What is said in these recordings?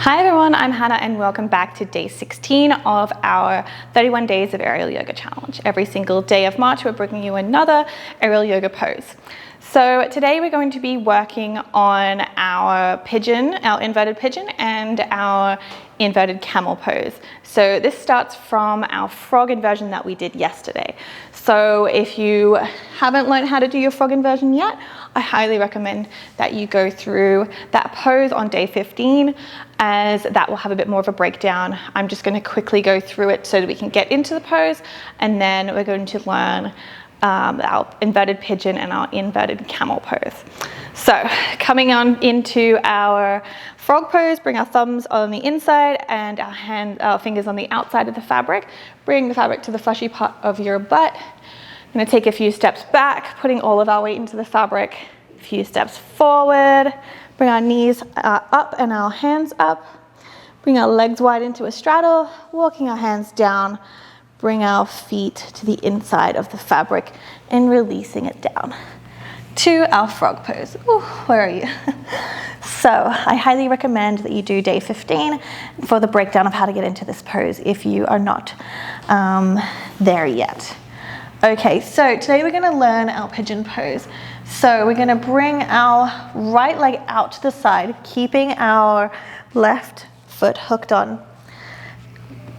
Hi everyone, I'm Hannah and welcome back to day 16 of our 31 days of aerial yoga challenge. Every single day of March, we're bringing you another aerial yoga pose. So today we're going to be working on our pigeon, our inverted pigeon and our inverted camel pose. So this starts from our frog inversion that we did yesterday. So if you haven't learned how to do your frog inversion yet, I highly recommend that you go through that pose on day 15, as that will have a bit more of a breakdown. I'm just going to quickly go through it so that we can get into the pose, and then we're going to learn our inverted pigeon and our inverted camel pose. So coming on into our frog pose, bring our thumbs on the inside and our fingers on the outside of the fabric. Bring the fabric to the fleshy part of your butt. I'm going to take a few steps back, putting all of our weight into the fabric. A few steps forward. Bring our knees up and our hands up. Bring our legs wide into a straddle, walking our hands down. Bring our feet to the inside of the fabric and releasing it down to our frog pose. Ooh, where are you? So I highly recommend that you do day 15 for the breakdown of how to get into this pose if you are not there yet. Okay, so today we're going to learn our pigeon pose. So we're going to bring our right leg out to the side, keeping our left foot hooked on.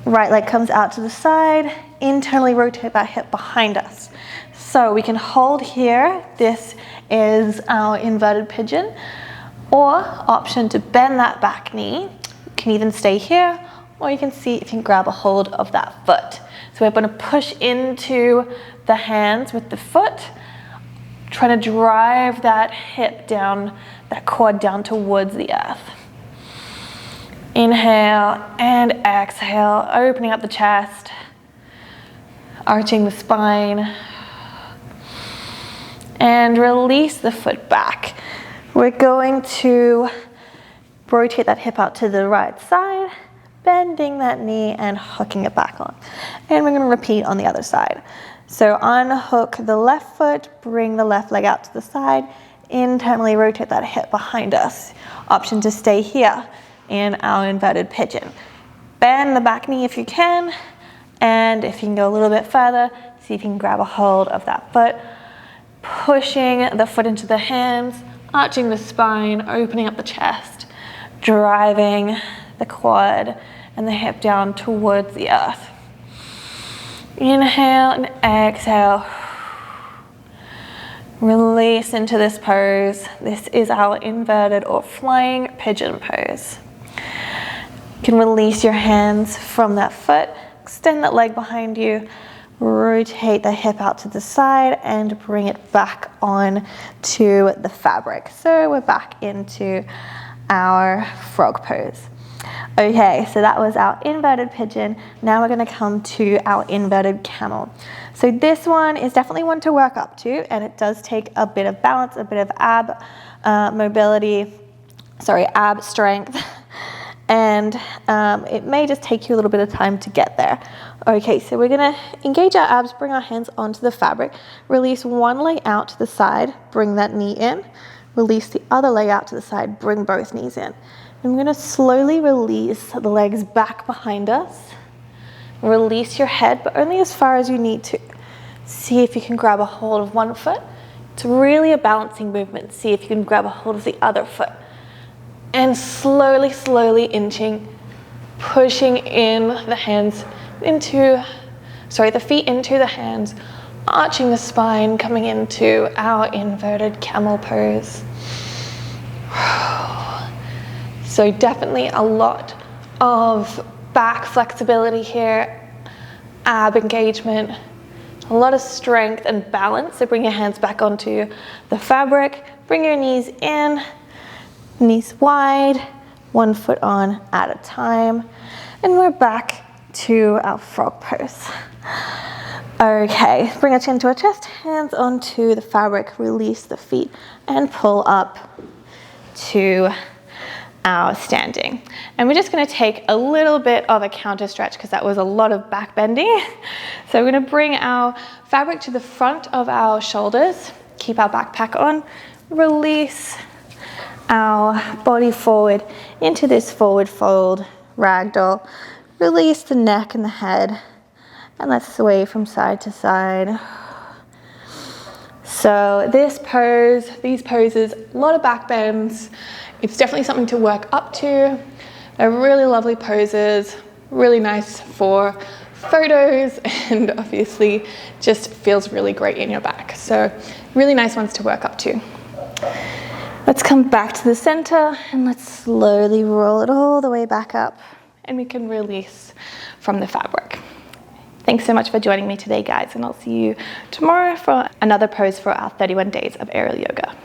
Right leg comes out to the side, internally rotate that hip behind us. So we can hold here. This is our inverted pigeon, or option to bend that back knee. You can even stay here, or you can see if you can grab a hold of that foot. So we're going to push into the hands with the foot, trying to drive that hip down, that quad down towards the earth. Inhale and exhale, opening up the chest, arching the spine, and release the foot back. We're going to rotate that hip out to the right side, bending that knee and hooking it back on. And we're going to repeat on the other side. So unhook the left foot, bring the left leg out to the side, internally rotate that hip behind us. Option to stay here in our inverted pigeon. Bend the back knee if you can, and if you can go a little bit further, see if you can grab a hold of that foot, pushing the foot into the hands, arching the spine, opening up the chest, driving the quad and the hip down towards the earth. Inhale and exhale. Release into this pose. This is our inverted or flying pigeon pose. You can release your hands from that foot, extend that leg behind you, rotate the hip out to the side and bring it back on to the fabric. So we're back into our frog pose. Okay, so that was our inverted pigeon. Now we're going to come to our inverted camel. So this one is definitely one to work up to, and it does take a bit of balance, a bit of ab strength, and it may just take you a little bit of time to get there. Okay, so we're going to engage our abs, bring our hands onto the fabric, release one leg out to the side, bring that knee in, release the other leg out to the side, bring both knees in. I'm going to slowly release the legs back behind us. Release your head, but only as far as you need to. See if you can grab a hold of one foot. It's really a balancing movement. See if you can grab a hold of the other foot. And slowly, slowly inching, pushing in the hands the feet into the hands, arching the spine, coming into our inverted camel pose. So definitely a lot of back flexibility here, ab engagement, a lot of strength and balance. So bring your hands back onto the fabric, bring your knees in, knees wide, one foot on at a time, and we're back to our frog pose. Okay, bring our chin to our chest, hands onto the fabric, release the feet, and pull up to our standing. And we're just going to take a little bit of a counter stretch because that was a lot of back bending. So we're going to bring our fabric to the front of our shoulders, keep our backpack on, release our body forward into this forward fold ragdoll. Release the neck and the head, and let's sway from side to side. So this pose, these poses, a lot of back bends. It's definitely something to work up to. They're really lovely poses, really nice for photos, and obviously just feels really great in your back. So really nice ones to work up to. Let's come back to the center and let's slowly roll it all the way back up, and we can release from the fabric. Thanks so much for joining me today, guys, and I'll see you tomorrow for another pose for our 31 days of aerial yoga.